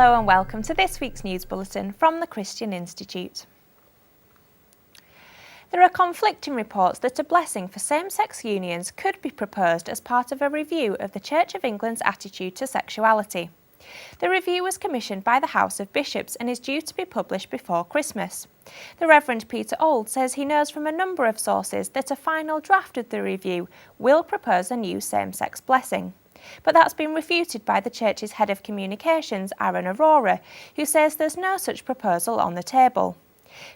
Hello and welcome to this week's news bulletin from the Christian Institute. There are conflicting reports that a blessing for same-sex unions could be proposed as part of a review of the Church of England's attitude to sexuality. The review was commissioned by the House of Bishops and is due to be published before Christmas. The Reverend Peter Auld says he knows from a number of sources that a final draft of the review will propose a new same-sex blessing. But that's been refuted by the Church's head of communications, Aaron Aurora, who says there's no such proposal on the table.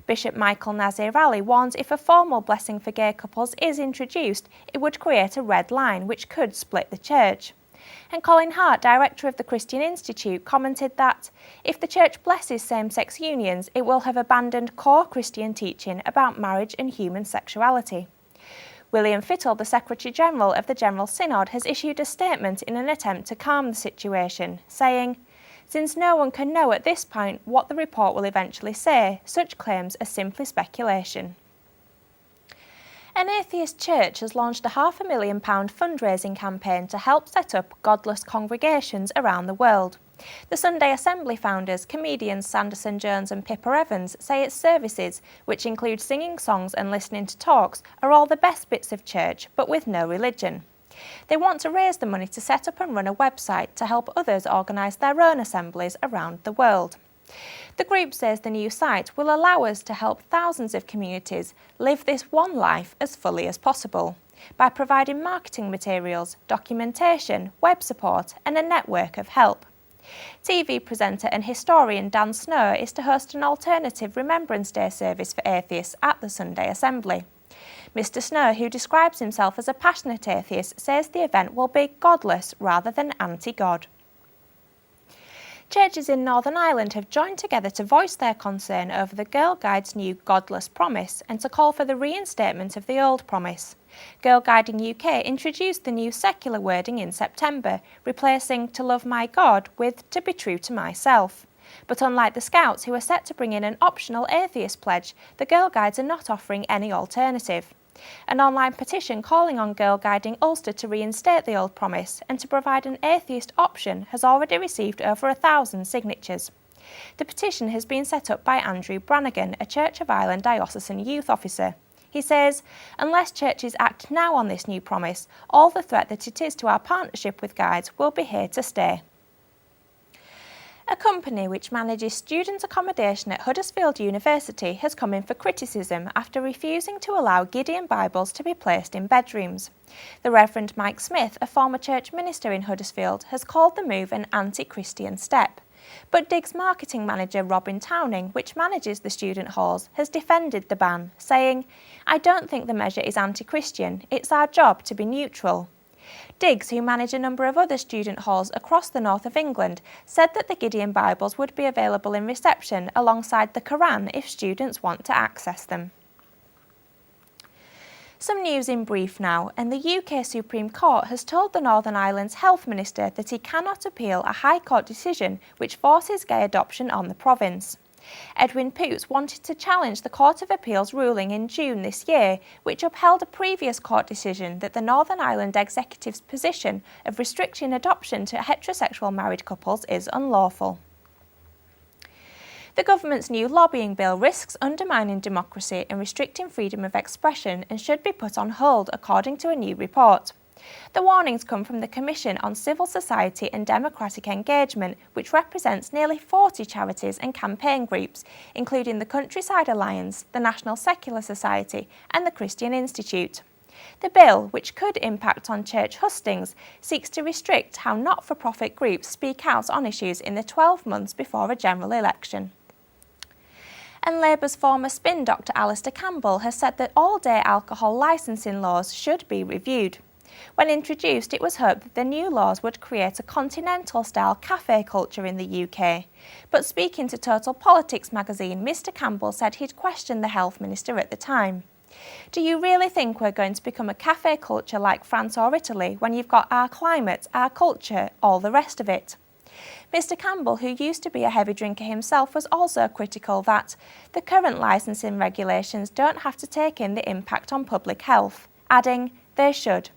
Bishop Michael Nazir-Ali warns if a formal blessing for gay couples is introduced, it would create a red line which could split the Church. And Colin Hart, director of the Christian Institute, commented that if the Church blesses same-sex unions, it will have abandoned core Christian teaching about marriage and human sexuality. William Fittle, the Secretary-General of the General Synod, has issued a statement in an attempt to calm the situation, saying, "Since no one can know at this point what the report will eventually say, such claims are simply speculation." An atheist church has launched a £500,000 fundraising campaign to help set up godless congregations around the world. The Sunday Assembly founders, comedians Sanderson Jones and Pippa Evans, say its services, which include singing songs and listening to talks, are all the best bits of church, but with no religion. They want to raise the money to set up and run a website to help others organise their own assemblies around the world. The group says the new site will allow us to help thousands of communities live this one life as fully as possible by providing marketing materials, documentation, web support and a network of help. TV presenter and historian Dan Snow is to host an alternative Remembrance Day service for atheists at the Sunday Assembly. Mr Snow, who describes himself as a passionate atheist, says the event will be godless rather than anti-God. Churches in Northern Ireland have joined together to voice their concern over the Girlguides' new Godless promise and to call for the reinstatement of the old promise. Girl Guiding UK introduced the new secular wording in September, replacing "to love my God" with "to be true to myself." But unlike the Scouts, who are set to bring in an optional atheist pledge, the Girl Guides are not offering any alternative. An online petition calling on Girl Guiding Ulster to reinstate the old promise and to provide an atheist option has already received over 1,000 signatures. The petition has been set up by Andrew Brannigan, a Church of Ireland diocesan youth officer. He says, "Unless churches act now on this new promise, all the threat that it is to our partnership with Guides will be here to stay." A company which manages student accommodation at Huddersfield University has come in for criticism after refusing to allow Gideon Bibles to be placed in bedrooms. The Reverend Mike Smith, a former church minister in Huddersfield, has called the move an anti-Christian step. But Dig's marketing manager Robin Towning, which manages the student halls, has defended the ban, saying, "I don't think the measure is anti-Christian, it's our job to be neutral." Diggs, who manage a number of other student halls across the north of England, said that the Gideon Bibles would be available in reception alongside the Quran if students want to access them. Some news in brief now, and the UK Supreme Court has told the Northern Ireland's Health Minister that he cannot appeal a High Court decision which forces gay adoption on the province. Edwin Poots wanted to challenge the Court of Appeal's ruling in June this year, which upheld a previous court decision that the Northern Ireland Executive's position of restricting adoption to heterosexual married couples is unlawful. The government's new lobbying bill risks undermining democracy and restricting freedom of expression and should be put on hold, according to a new report. The warnings come from the Commission on Civil Society and Democratic Engagement, which represents nearly 40 charities and campaign groups, including the Countryside Alliance, the National Secular Society and the Christian Institute. The bill, which could impact on church hustings, seeks to restrict how not-for-profit groups speak out on issues in the 12 months before a general election. And Labour's former spin doctor Alastair Campbell has said that all-day alcohol licensing laws should be reviewed. When introduced, it was hoped that the new laws would create a continental-style cafe culture in the UK. But speaking to Total Politics magazine, Mr Campbell said he'd questioned the health minister at the time. "Do you really think we're going to become a cafe culture like France or Italy when you've got our climate, our culture, all the rest of it?" Mr Campbell, who used to be a heavy drinker himself, was also critical that the current licensing regulations don't have to take in the impact on public health, adding, "They should."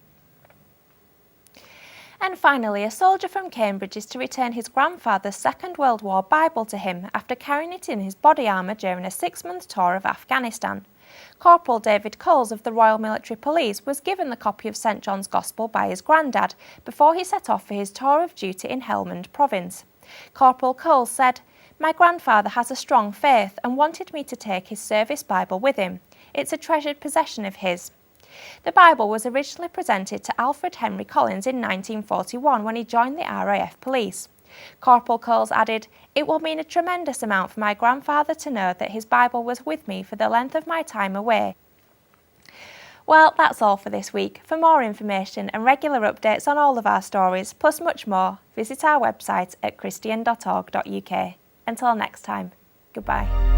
And finally, a soldier from Cambridge is to return his grandfather's Second World War Bible to him after carrying it in his body armour during a 6-month tour of Afghanistan. Corporal David Coles of the Royal Military Police was given the copy of St John's Gospel by his granddad before he set off for his tour of duty in Helmand Province. Corporal Coles said, "My grandfather has a strong faith and wanted me to take his service Bible with him. It's a treasured possession of his." The Bible was originally presented to Alfred Henry Collins in 1941 when he joined the RAF Police. Corporal Coles added, "It will mean a tremendous amount for my grandfather to know that his Bible was with me for the length of my time away." Well, that's all for this week. For more information and regular updates on all of our stories, plus much more, visit our website at christian.org.uk. Until next time, goodbye.